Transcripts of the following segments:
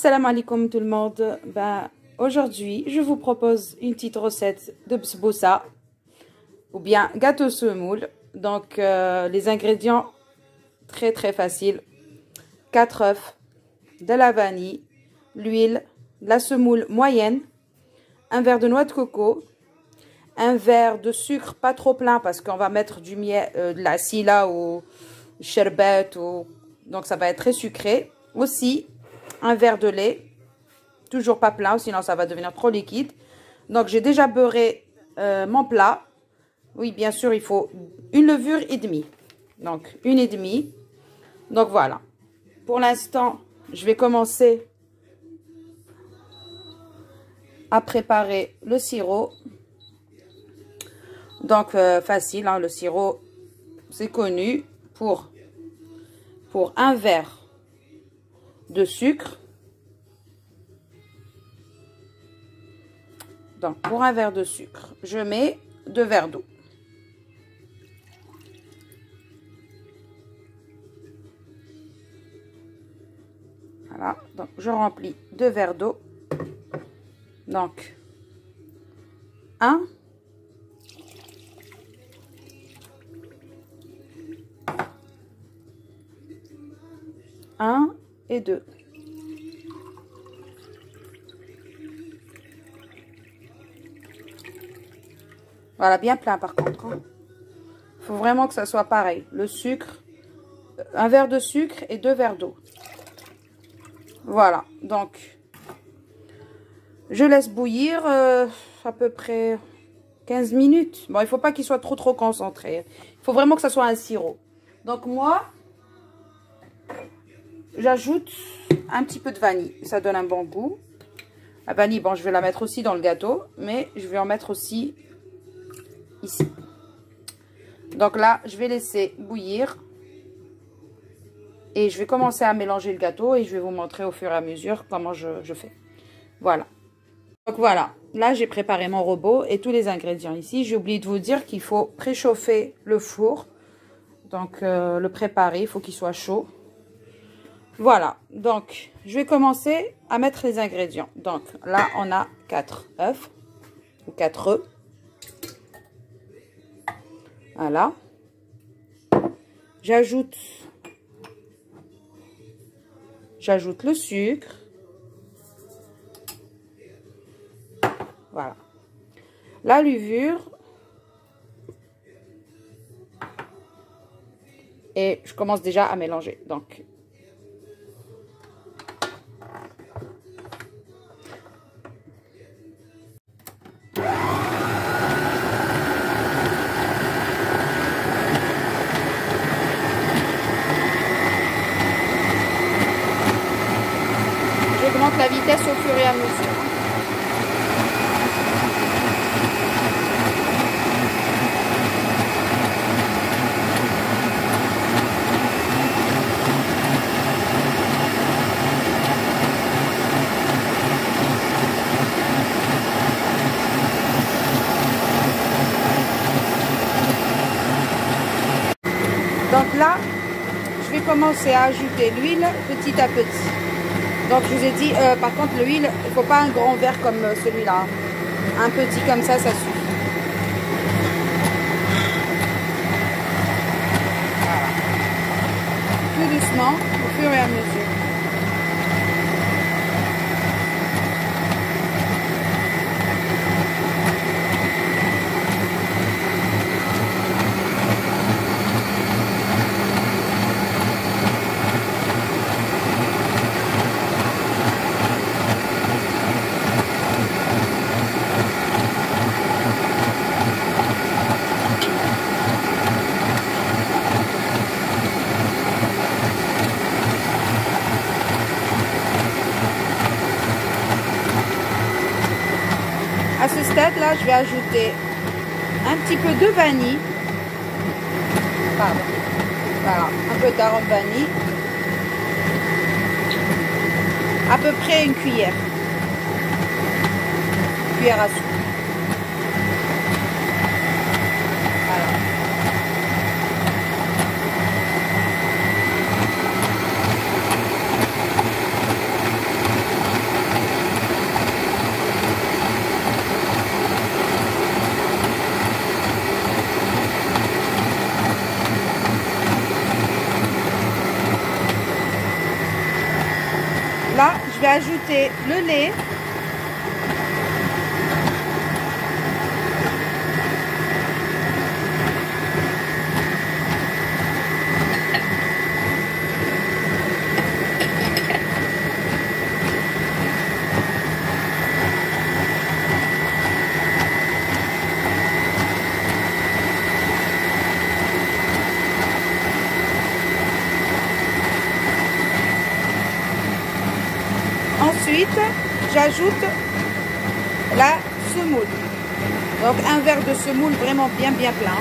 Salam alaikum tout le monde. Aujourd'hui, je vous propose une petite recette de bsboussa ou bien gâteau semoule. Donc, les ingrédients très faciles. 4 œufs, de la vanille, l'huile, de la semoule moyenne, un verre de noix de coco, un verre de sucre pas trop plein parce qu'on va mettre du miel, de la sila ou sherbet, donc ça va être très sucré. Aussi, un verre de lait, toujours pas plein, sinon ça va devenir trop liquide. Donc j'ai déjà beurré mon plat. Oui, bien sûr, il faut une levure et demie. Donc une et demie. Donc voilà. Pour l'instant, je vais commencer à préparer le sirop. Donc facile, hein, le sirop, c'est connu. Pour un verre de sucre. Donc, pour un verre de sucre, je mets 2 verres d'eau. Voilà, donc je remplis 2 verres d'eau. Donc, 1. Et 2. Voilà, bien plein par contre. Il faut vraiment que ça soit pareil. Le sucre, un verre de sucre et 2 verres d'eau. Voilà, donc je laisse bouillir à peu près 15 minutes. Bon, il ne faut pas qu'il soit trop concentré. Il faut vraiment que ça soit un sirop. Donc moi, j'ajoute un petit peu de vanille. Ça donne un bon goût. La vanille, bon, je vais la mettre aussi dans le gâteau, mais je vais en mettre aussi ici. Donc là, je vais laisser bouillir. Et je vais commencer à mélanger le gâteau et je vais vous montrer au fur et à mesure comment je fais. Voilà. Donc voilà, là j'ai préparé mon robot et tous les ingrédients ici. J'ai oublié de vous dire qu'il faut préchauffer le four. Donc le préparer, il faut qu'il soit chaud. Voilà, donc je vais commencer à mettre les ingrédients. Donc là, on a 4 œufs ou 4 œufs. Voilà. J'ajoute le sucre. Voilà. La levure. Et je commence déjà à mélanger. Donc, j'augmente la vitesse au fur et à mesure. Donc là, je vais commencer à ajouter l'huile petit à petit. Donc je vous ai dit, par contre l'huile, il ne faut pas un grand verre comme celui-là. Un petit comme ça suffit. Voilà. Tout doucement, au fur et à mesure. À ce stade-là, je vais ajouter un petit peu de vanille. Pardon. Voilà, un peu d'arôme vanille. À peu près une cuillère. Cuillère à soupe. Voilà. là, je vais ajouter le lait. Ensuite, j'ajoute la semoule. Donc un verre de semoule vraiment bien plein.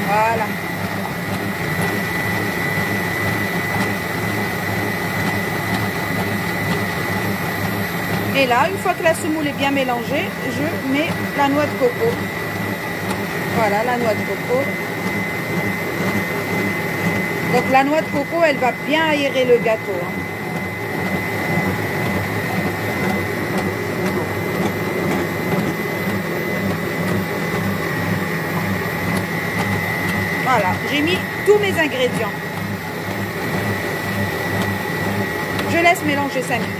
Voilà. Et là, une fois que la semoule est bien mélangée, je mets la noix de coco. Voilà, la noix de coco. Donc la noix de coco, elle va bien aérer le gâteau. Voilà, j'ai mis tous mes ingrédients. Je laisse mélanger 5 minutes.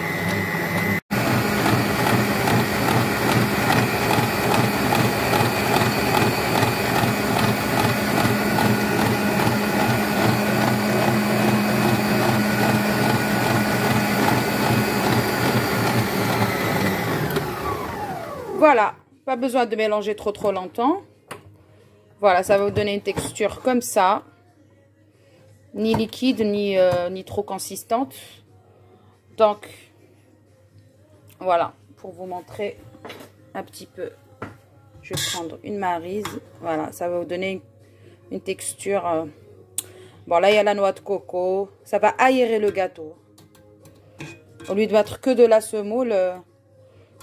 Voilà, pas besoin de mélanger trop longtemps. Voilà, ça va vous donner une texture comme ça. Ni liquide, ni trop consistante. Donc, voilà, pour vous montrer un petit peu. Je vais prendre une maryse. Voilà, ça va vous donner une texture. Bon, là, il y a la noix de coco. Ça va aérer le gâteau. Au lieu de mettre que de la semoule,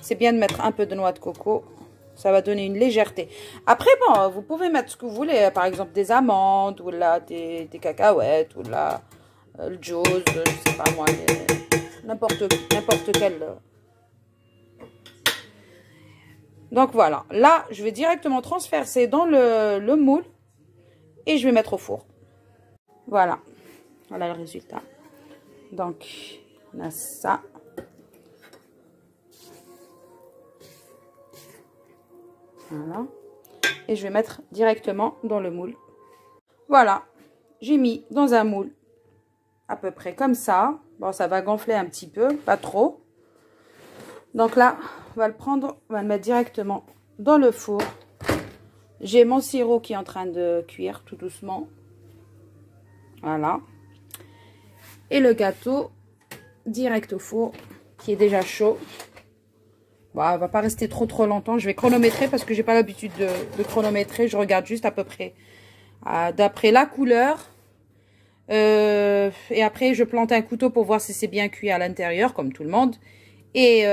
c'est bien de mettre un peu de noix de coco. Ça va donner une légèreté. Après, bon, vous pouvez mettre ce que vous voulez. Par exemple, des amandes, ou là, des cacahuètes, ou là, le Joe, je sais pas moi, n'importe quel. Donc, voilà. Là, je vais directement transpercer dans le moule. Et je vais mettre au four. Voilà. Voilà le résultat. Donc, on a ça. Voilà. Et je vais mettre directement dans le moule. Voilà. J'ai mis dans un moule à peu près comme ça. Bon, ça va gonfler un petit peu, pas trop. Donc là, on va le prendre, on va le mettre directement dans le four. J'ai mon sirop qui est en train de cuire tout doucement. Voilà. Et le gâteau direct au four qui est déjà chaud. Bon, elle va pas rester trop longtemps. Je vais chronométrer parce que j'ai pas l'habitude de chronométrer. Je regarde juste à peu près d'après la couleur. Et après, je plante un couteau pour voir si c'est bien cuit à l'intérieur, comme tout le monde. Et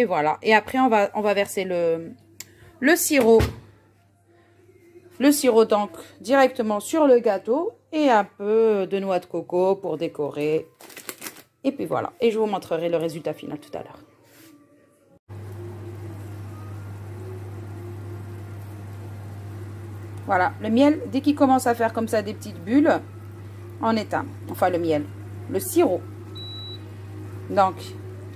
voilà. Et après, on va verser le sirop. Le sirop, donc, directement sur le gâteau. Et un peu de noix de coco pour décorer. Et puis voilà. Et je vous montrerai le résultat final tout à l'heure. Voilà, le miel, dès qu'il commence à faire comme ça des petites bulles, on éteint. Enfin, le miel, le sirop. Donc,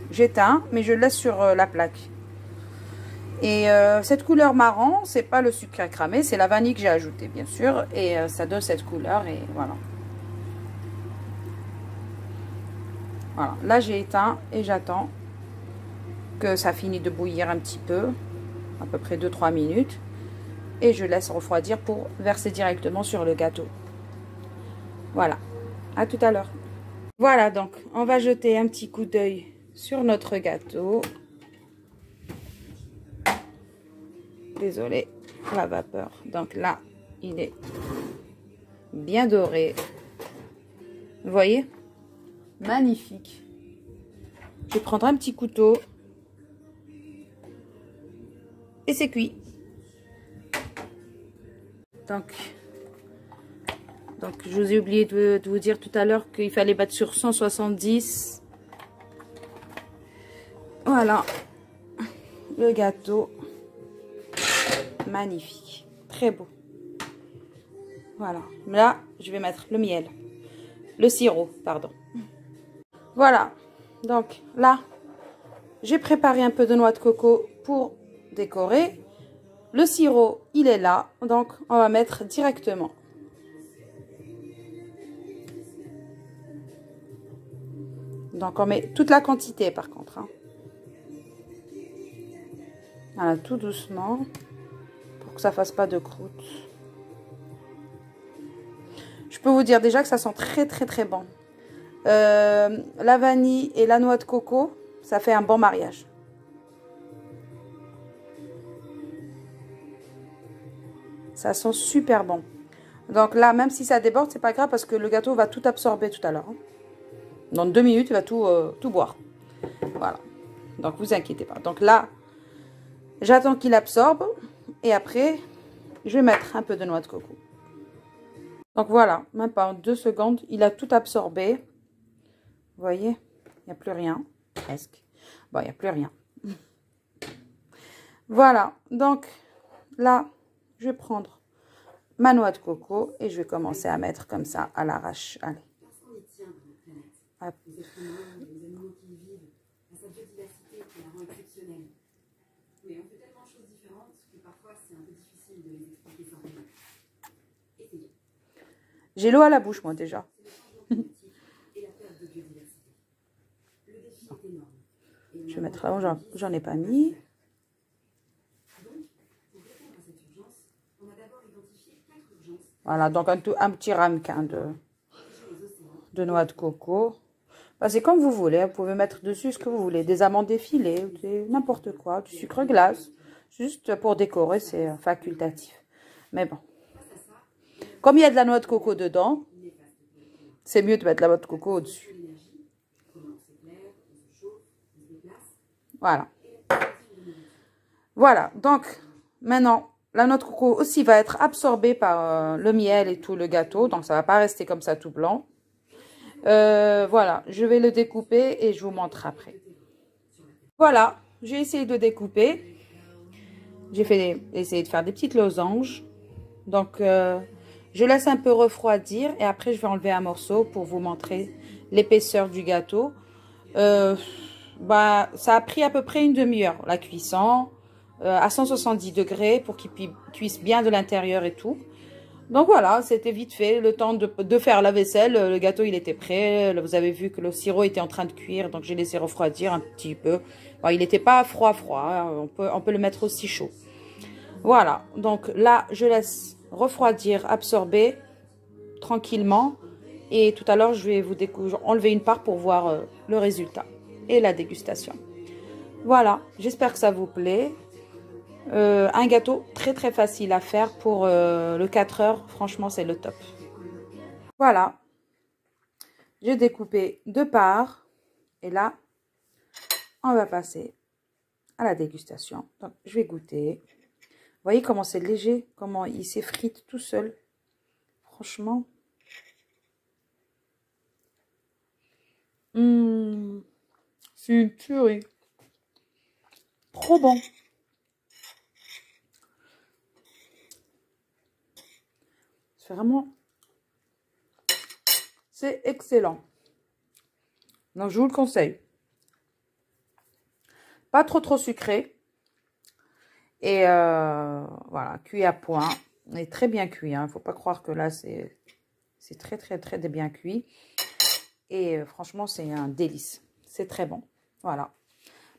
j'éteins, mais je le laisse sur la plaque. Et cette couleur marron, c'est pas le sucre cramé, c'est la vanille que j'ai ajouté, bien sûr. Et ça donne cette couleur, et voilà. Voilà, là j'ai éteint et j'attends que ça finisse de bouillir un petit peu, à peu près 2-3 minutes. Et je laisse refroidir pour verser directement sur le gâteau. Voilà, à tout à l'heure. Voilà, donc on va jeter un petit coup d'œil sur notre gâteau. Désolée, la vapeur. Donc là, il est bien doré. Vous voyez? Magnifique. Je vais prendre un petit couteau. Et c'est cuit. Donc, Donc, je vous ai oublié de vous dire tout à l'heure qu'il fallait battre sur 170. Voilà. Le gâteau. Magnifique. Très beau. Voilà. Là, je vais mettre le miel. Le sirop, pardon. Voilà. Donc, là, j'ai préparé un peu de noix de coco pour décorer. Le sirop, il est là. Donc, on va mettre directement. Donc, on met toute la quantité, par contre. Hein. Voilà, tout doucement. Pour que ça fasse pas de croûte. Je peux vous dire déjà que ça sent très, très, très bon. La vanille et la noix de coco, ça fait un bon mariage. Ça sent super bon. Donc là, même si ça déborde, c'est pas grave parce que le gâteau va tout absorber tout à l'heure. Hein. Dans 2 minutes, il va tout boire. Voilà. Donc, vous inquiétez pas. Donc là, j'attends qu'il absorbe. Et après, je vais mettre un peu de noix de coco. Donc voilà, même pas en 2 secondes, il a tout absorbé. Vous voyez, il n'y a plus rien. Presque. Bon, il n'y a plus rien. Voilà. Donc là, je vais prendre ma noix de coco et je vais commencer à mettre comme ça à l'arrache. Allez. Hop. J'ai l'eau à la bouche, moi, déjà. Je vais mettre là où j'en ai pas mis. Voilà, donc un petit ramequin de noix de coco. Bah, c'est comme vous voulez, vous pouvez mettre dessus ce que vous voulez. Des amandes effilées, n'importe quoi, du sucre glace. Juste pour décorer, c'est facultatif. Mais bon. Comme il y a de la noix de coco dedans, c'est mieux de mettre la noix de coco au-dessus. Voilà. Voilà, donc maintenant, la noix de coco aussi va être absorbée par le miel et tout le gâteau. Donc, ça ne va pas rester comme ça tout blanc. Voilà, je vais le découper et je vous montre après. Voilà, j'ai essayé de découper. J'ai essayé de faire des petites losanges. Donc, je laisse un peu refroidir et après, je vais enlever un morceau pour vous montrer l'épaisseur du gâteau. Bah, ça a pris à peu près une demi-heure, la cuisson, à 170 degrés pour qu'il cuise bien de l'intérieur et tout. Donc voilà, c'était vite fait, le temps de faire la vaisselle, le gâteau il était prêt. Vous avez vu que le sirop était en train de cuire, donc j'ai laissé refroidir un petit peu. Bon, il n'était pas froid, hein, on peut le mettre aussi chaud. Voilà, donc là, je laisse refroidir, absorber tranquillement. Et tout à l'heure, je vais vous enlever une part pour voir le résultat et la dégustation. Voilà, j'espère que ça vous plaît. Un gâteau très très facile à faire pour le 4 heures. Franchement, c'est le top. Voilà, j'ai découpé 2 parts. Et là, on va passer à la dégustation. Donc, je vais goûter. Vous voyez comment c'est léger, comment il s'effrite tout seul. Franchement. C'est une tuerie. Trop bon. C'est vraiment... C'est excellent. Donc, je vous le conseille. Pas trop sucré. Et voilà, cuit à point. Et très bien cuit. Hein. Faut pas croire que là, c'est très bien cuit. Et franchement, c'est un délice. C'est très bon. Voilà.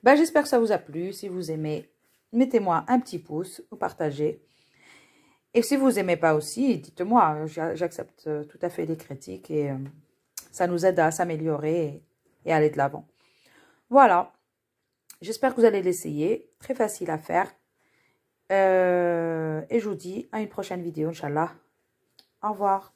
Ben, j'espère que ça vous a plu. Si vous aimez, mettez-moi un petit pouce ou partagez. Et si vous aimez pas aussi, dites-moi. J'accepte tout à fait les critiques. Et ça nous aide à s'améliorer et aller de l'avant. Voilà. J'espère que vous allez l'essayer. Très facile à faire. Et je vous dis à une prochaine vidéo, Inch'Allah. Au revoir.